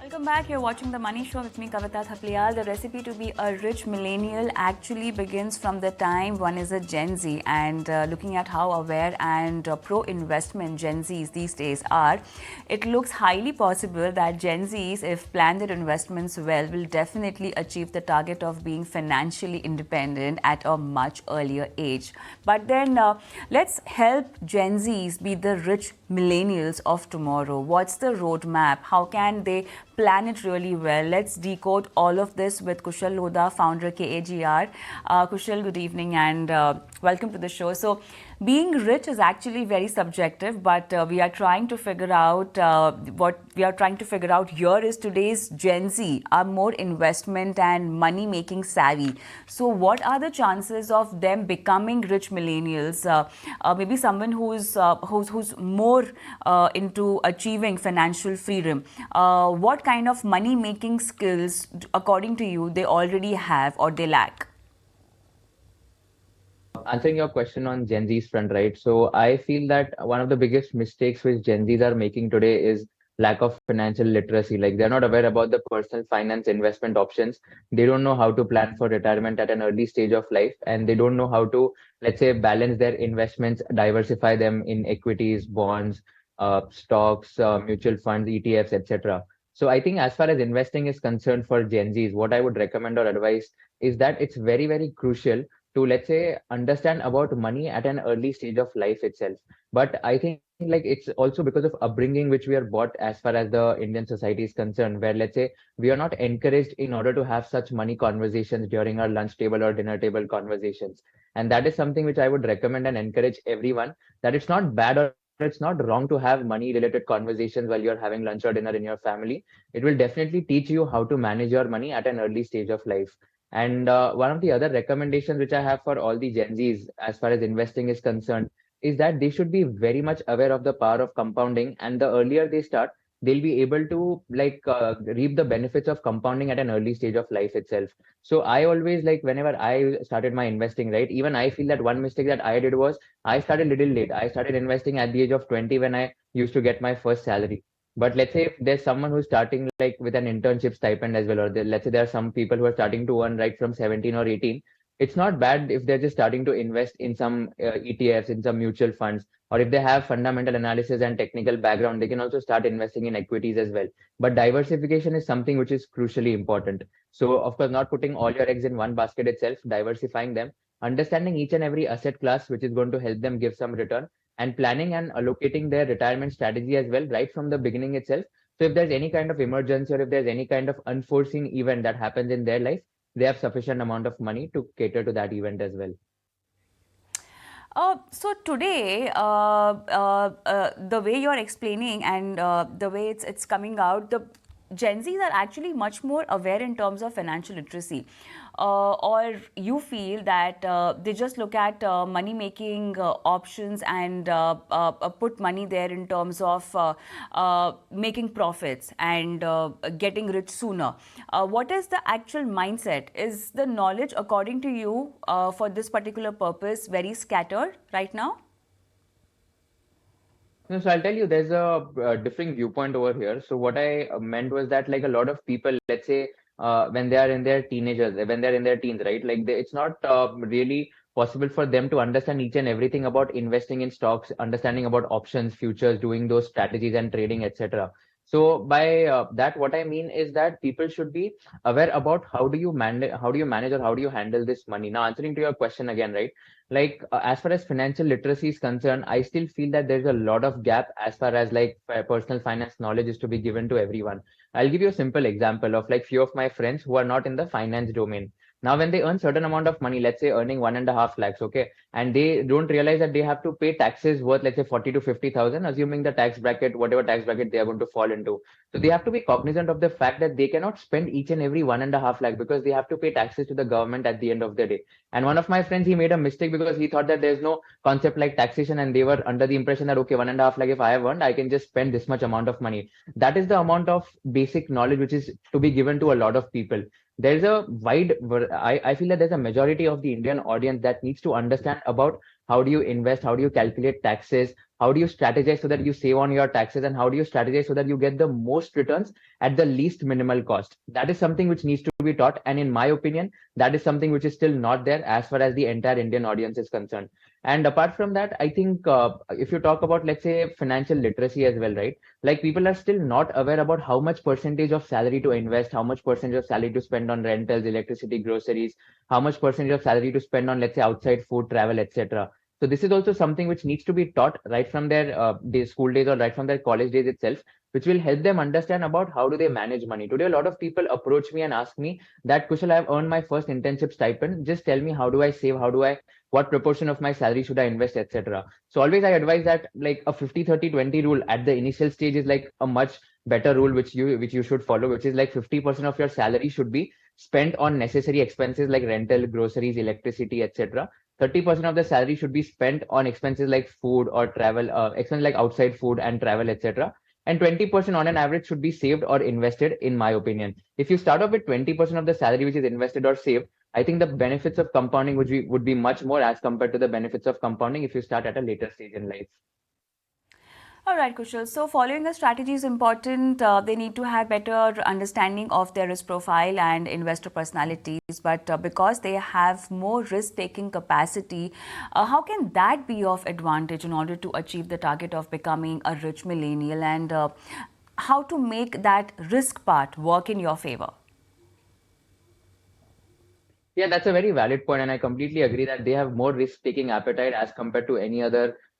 Welcome back. You're watching The Money Show with me, Kavita Thapliyal. The recipe to be a rich millennial actually begins from the time one is a Gen Z. And looking at how aware and pro-investment Gen Zs these days are, it looks highly possible that Gen Zs, if plan their investments well, will definitely achieve the target of being financially independent at a much earlier age. But then let's help Gen Zs be the rich millennials of tomorrow. What's the roadmap? How can they plan it really well? Let's decode all of this with Kushal Lodha, founder KAGR. Kushal, good evening and welcome to the show. So, being rich is actually very subjective, but we are trying to figure out what we are trying to figure out here is today's Gen Z are more investment and money making savvy. So, what are the chances of them becoming rich millennials? Maybe someone who's more into achieving financial freedom. What kind of money making skills, according to you, they already have or they lack? Answering your question on Gen Z's front, right? So I feel that one of the biggest mistakes which Gen Zs are making today is lack of financial literacy. Like they're not aware about the personal finance investment options. They don't know how to plan for retirement at an early stage of life, and they don't know how to, let's say, balance their investments, diversify them in equities, bonds, stocks, mutual funds, ETFs, etc. So I think as far as investing is concerned for Gen Zs, what I would recommend or advise is that it's very, very crucial to, let's say, understand about money at an early stage of life itself. But I think like it's also because of upbringing which we are bought as far as the Indian society is concerned, where, let's say, we are not encouraged in order to have such money conversations during our lunch table or dinner table conversations. And that is something which I would recommend and encourage everyone, that it's not bad or it's not wrong to have money related conversations while you're having lunch or dinner in your family. It will definitely teach you how to manage your money at an early stage of life. And one of the other recommendations which I have for all the Gen Zs as far as investing is concerned is that they should be very much aware of the power of compounding. And the earlier they start, they'll be able to reap the benefits of compounding at an early stage of life itself. So I always, like, whenever I started my investing, right, even I feel that one mistake that I did was I started little late. I started investing at the age of 20 when I used to get my first salary. But let's say if there's someone who's starting like with an internship stipend as well, or let's say there are some people who are starting to earn right from 17 or 18, it's not bad if they're just starting to invest in some ETFs, in some mutual funds, or if they have fundamental analysis and technical background, they can also start investing in equities as well. But diversification is something which is crucially important. So, of course, not putting all your eggs in one basket itself, diversifying them, understanding each and every asset class which is going to help them give some return, and planning and allocating their retirement strategy as well right from the beginning itself. So if there's any kind of emergency or if there's any kind of unforeseen event that happens in their life, they have sufficient amount of money to cater to that event as well. So today, the way you're explaining and the way it's coming out, the Gen Zs are actually much more aware in terms of financial literacy. Or you feel that they just look at money making options and put money there in terms of making profits and getting rich sooner. What is the actual mindset? Is the knowledge, according to you, for this particular purpose very scattered right now? No, so I'll tell you, there's a different viewpoint over here. So what I meant was that like a lot of people, let's say, when they are in their teenagers, when they're in their teens, right? Like it's not really possible for them to understand each and everything about investing in stocks, understanding about options, futures, doing those strategies and trading, etc. So by that, what I mean is that people should be aware about how do you manage, or how do you handle this money. Now, answering to your question again, right? Like as far as financial literacy is concerned, I still feel that there's a lot of gap as far as like personal finance knowledge is to be given to everyone. I'll give you a simple example of like few of my friends who are not in the finance domain. Now when they earn certain amount of money, let's say earning 1.5 lakhs, okay, and they don't realize that they have to pay taxes worth, let's say, 40 to 50,000, assuming the tax bracket, whatever tax bracket they are going to fall into. So they have to be cognizant of the fact that they cannot spend each and every 1.5 lakh, because they have to pay taxes to the government at the end of the day. And one of my friends, he made a mistake because he thought that there's no concept like taxation, and they were under the impression that, okay, 1.5 lakh, if I have earned, I can just spend this much amount of money. That is the amount of basic knowledge which is to be given to a lot of people. There's a I feel that there's a majority of the Indian audience that needs to understand about how do you invest, how do you calculate taxes, how do you strategize so that you save on your taxes, and how do you strategize so that you get the most returns at the least minimal cost. That is something which needs to be taught, and in my opinion, that is something which is still not there as far as the entire Indian audience is concerned. And apart from that, I think if you talk about, let's say, financial literacy as well, right? Like people are still not aware about how much percentage of salary to invest, how much percentage of salary to spend on rentals, electricity, groceries, how much percentage of salary to spend on, let's say, outside food, travel, etc. So this is also something which needs to be taught right from their school days or right from their college days itself, which will help them understand about how do they manage money. Today, a lot of people approach me and ask me that, Kushal, I've earned my first internship stipend. Just tell me, how do I save? How do I, what proportion of my salary should I invest, etc. So always I advise that like a 50-30-20 rule at the initial stage is like a much better rule which you should follow, which is like 50% of your salary should be spent on necessary expenses like rental, groceries, electricity, etc. 30% of the salary should be spent on expenses like food or travel, expenses like outside food and travel, etc. And 20% on an average should be saved or invested, in my opinion. If you start off with 20% of the salary which is invested or saved, I think the benefits of compounding would be much more as compared to the benefits of compounding if you start at a later stage in life. All right, Kushal. So, following a strategy is important. They need to have better understanding of their risk profile and investor personalities. But because they have more risk-taking capacity, how can that be of advantage in order to achieve the target of becoming a rich millennial? And how to make that risk part work in your favor? Yeah, that's a very valid point, and I completely agree that they have more risk-taking appetite as compared to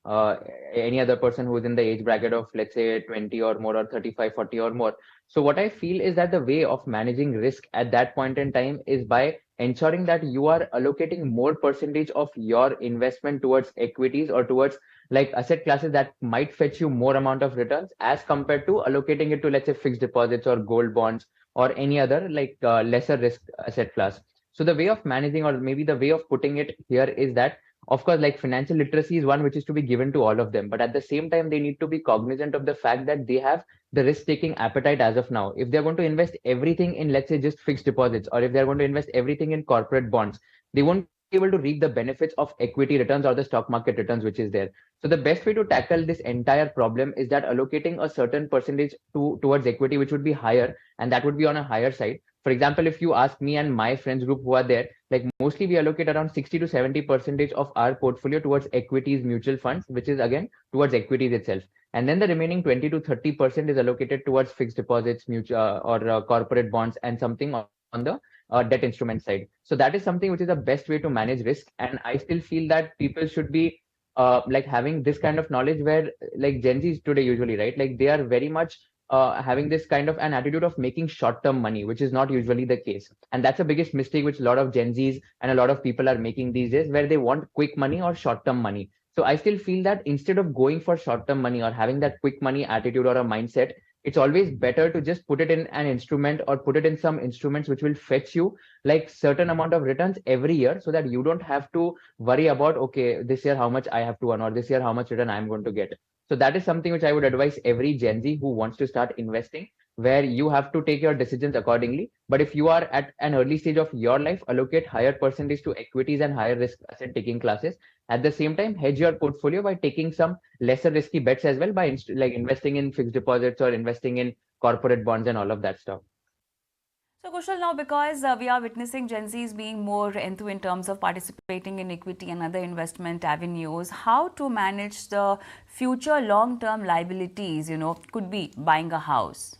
uh, any other person who is in the age bracket of, let's say, 20 or more, or 35, 40 or more. So what I feel is that the way of managing risk at that point in time is by ensuring that you are allocating more percentage of your investment towards equities or towards like asset classes that might fetch you more amount of returns as compared to allocating it to, let's say, fixed deposits or gold bonds or any other like lesser risk asset class. So the way of managing, or maybe the way of putting it here, is that, of course, like financial literacy is one which is to be given to all of them, but at the same time, they need to be cognizant of the fact that they have the risk-taking appetite as of now. If they're going to invest everything in, let's say, just fixed deposits, or if they're going to invest everything in corporate bonds, they won't be able to reap the benefits of equity returns or the stock market returns, which is there. So the best way to tackle this entire problem is that allocating a certain percentage towards equity, which would be higher, and that would be on a higher side. For example, if you ask me and my friends group who are there, like mostly we allocate around 60 to 70 percentage of our portfolio towards equities, mutual funds, which is again towards equities itself. And then the remaining 20 to 30% is allocated towards fixed deposits, mutual or corporate bonds, and something on the debt instrument side. So that is something which is the best way to manage risk. And I still feel that people should be like having this kind of knowledge where like Gen Zs today usually, right? Like they are very much having this kind of an attitude of making short-term money, which is not usually the case. And that's the biggest mistake which a lot of Gen Zs and a lot of people are making these days, where they want quick money or short-term money. So I still feel that instead of going for short-term money or having that quick money attitude or a mindset, it's always better to just put it in an instrument or put it in some instruments which will fetch you like certain amount of returns every year, so that you don't have to worry about, okay, this year how much I have to earn, or this year how much return I'm going to get. So that is something which I would advise every Gen Z who wants to start investing, where you have to take your decisions accordingly. But if you are at an early stage of your life, allocate higher percentage to equities and higher risk asset taking classes. At the same time, hedge your portfolio by taking some lesser risky bets as well, by like investing in fixed deposits or investing in corporate bonds and all of that stuff. So, Kushal, now because we are witnessing Gen Zs being more into in terms of participating in equity and other investment avenues, how to manage the future long-term liabilities, could be buying a house.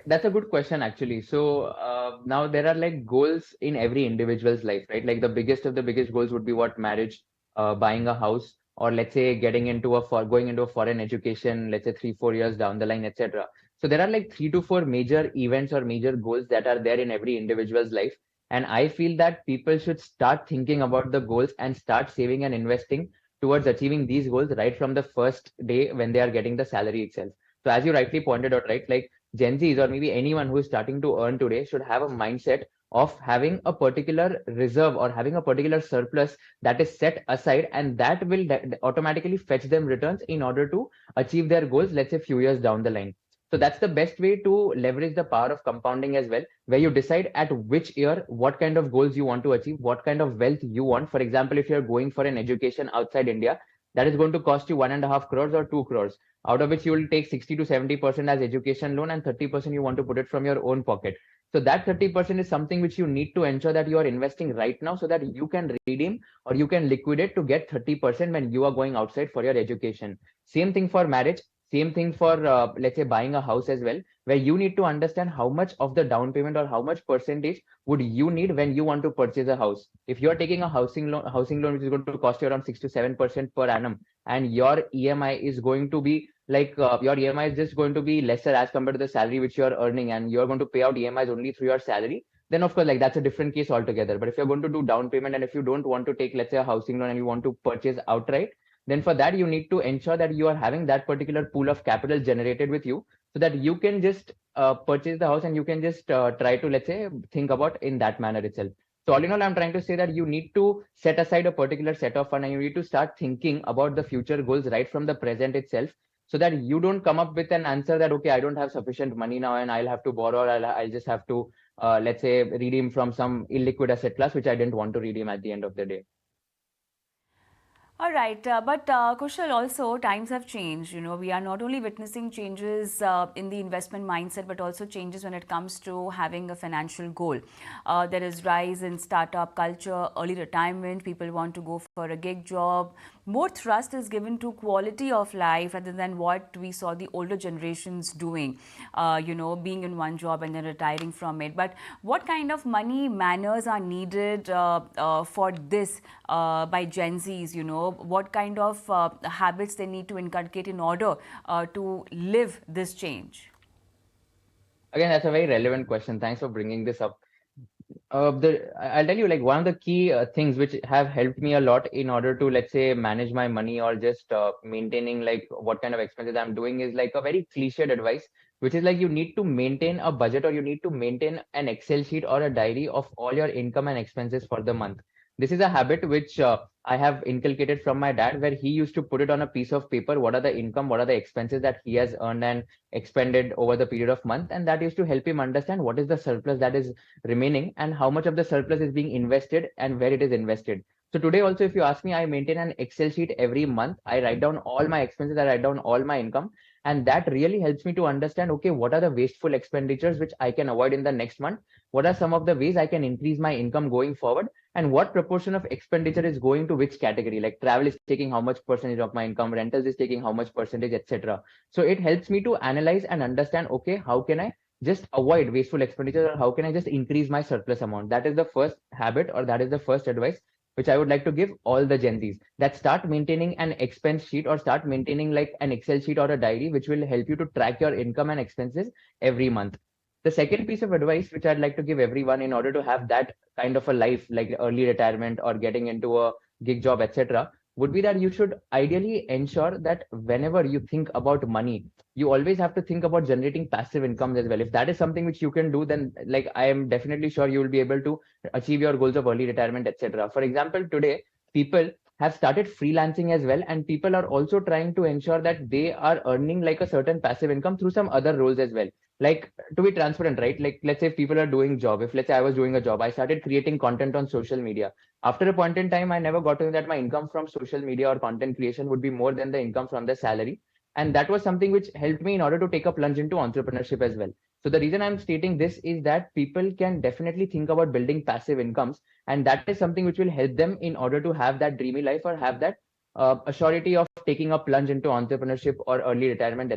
That's a good question, actually. So now there are like goals in every individual's life, right? Like the biggest of the biggest goals would be what, marriage, buying a house, or let's say getting into going into a foreign education, let's say 3-4 years down the line, etc. So there are like 3 to 4 major events or major goals that are there in every individual's life. And I feel that people should start thinking about the goals and start saving and investing towards achieving these goals right from the first day when they are getting the salary itself. So as you rightly pointed out, right, like Gen Zs or maybe anyone who is starting to earn today should have a mindset of having a particular reserve or having a particular surplus that is set aside, and that will automatically fetch them returns in order to achieve their goals, let's say few years down the line. So that's the best way to leverage the power of compounding as well, where you decide at which year what kind of goals you want to achieve, what kind of wealth you want. For example, if you're going for an education outside India, that is going to cost you 1.5 crores or 2 crores, out of which you will take 60 to 70% as education loan and 30% you want to put it from your own pocket. So that 30% is something which you need to ensure that you are investing right now so that you can redeem or you can liquidate to get 30% when you are going outside for your education. Same thing for marriage, same thing for let's say buying a house as well, where you need to understand how much of the down payment or how much percentage would you need when you want to purchase a house. If you are taking a housing loan which is going to cost you around 6 to 7% per annum, and your EMI is going to be like your EMI is just going to be lesser as compared to the salary which you are earning, and you're going to pay out EMIs only through your salary, then of course like that's a different case altogether. But if you're going to do down payment and if you don't want to take, let's say, a housing loan and you want to purchase outright, then for that you need to ensure that you are having that particular pool of capital generated with you so that you can just purchase the house and you can just try to, let's say, think about in that manner itself. So all in all, I'm trying to say that you need to set aside a particular set of fund and you need to start thinking about the future goals right from the present itself, so that you don't come up with an answer that, okay, I don't have sufficient money now and I'll have to borrow, or I'll just have to, let's say, redeem from some illiquid asset class, which I didn't want to redeem at the end of the day. All right, but Kushal, also times have changed. You know, we are not only witnessing changes in the investment mindset, but also changes when it comes to having a financial goal. There is rise in startup culture, early retirement. People want to go for a gig job. More thrust is given to quality of life rather than what we saw the older generations doing. You know, being in one job and then retiring from it. But what kind of money manners are needed for this by Gen Zs? You know, what kind of habits they need to inculcate in order to live this change? Again, that's a very relevant question. Thanks for bringing this up. I'll tell you, like, one of the key things which have helped me a lot in order to, let's say, manage my money or just maintaining like what kind of expenses I'm doing is like a very cliched advice, which is like you need to maintain a budget or you need to maintain an Excel sheet or a diary of all your income and expenses for the month. This is a habit which I have inculcated from my dad, where he used to put it on a piece of paper. What are the income? What are the expenses that he has earned and expended over the period of month? And that used to help him understand what is the surplus that is remaining and how much of the surplus is being invested and where it is invested. So today also, if you ask me, I maintain an Excel sheet every month. I write down all my expenses, I write down all my income, and that really helps me to understand, okay, what are the wasteful expenditures which I can avoid in the next month? What are some of the ways I can increase my income going forward? And what proportion of expenditure is going to which category? Like travel is taking how much percentage of my income, rentals is taking how much percentage, etc. So it helps me to analyze and understand, okay, how can I just avoid wasteful expenditure, or how can I just increase my surplus amount? That is the first habit, or that is the first advice which I would like to give all the Gen Zs, that start maintaining an expense sheet or start maintaining like an Excel sheet or a diary, which will help you to track your income and expenses every month. The second piece of advice which I'd like to give everyone in order to have that kind of a life, like early retirement or getting into a gig job, etc., would be that you should ideally ensure that whenever you think about money, you always have to think about generating passive incomes as well. If that is something which you can do, then like I am definitely sure you will be able to achieve your goals of early retirement, etc. For example, today people have started freelancing as well, and people are also trying to ensure that they are earning like a certain passive income through some other roles as well. Like, to be transparent, right? Like, let's say if people are doing job, if let's say I was doing a job, I started creating content on social media. After a point in time, I never got to know that my income from social media or content creation would be more than the income from the salary. And that was something which helped me in order to take a plunge into entrepreneurship as well. So the reason I'm stating this is that people can definitely think about building passive incomes, and that is something which will help them in order to have that dreamy life or have that assurity of taking a plunge into entrepreneurship or early retirement,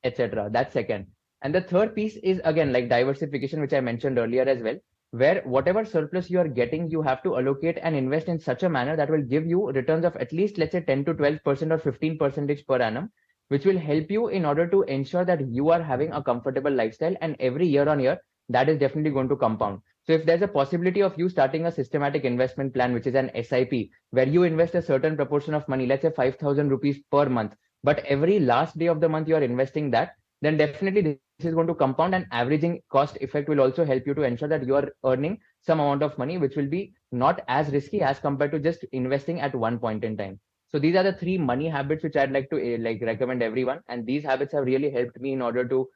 etc. That's second. And the third piece is again like diversification, which I mentioned earlier as well, where whatever surplus you are getting, you have to allocate and invest in such a manner that will give you returns of at least, let's say, 10 to 12% or 15% per annum, which will help you in order to ensure that you are having a comfortable lifestyle. And every year on year, that is definitely going to compound. So if there's a possibility of you starting a systematic investment plan, which is an SIP, where you invest a certain proportion of money, let's say 5,000 rupees per month, but every last day of the month you are investing that, then definitely this is going to compound, and averaging cost effect will also help you to ensure that you are earning some amount of money, which will be not as risky as compared to just investing at one point in time. So these are the three money habits which I'd like to like recommend everyone, and these habits have really helped me in order to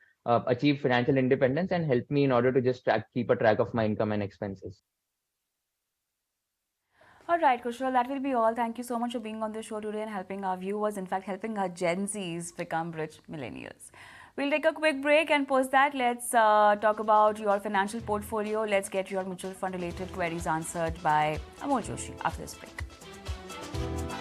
achieve financial independence and help me in order to just keep a track of my income and expenses. All right, Kushal, that will be all. Thank you so much for being on the show today and helping our viewers, in fact, helping our Gen Zs become rich millennials. We'll take a quick break and post that. Let's talk about your financial portfolio. Let's get your mutual fund related queries answered by Amol Joshi after this break.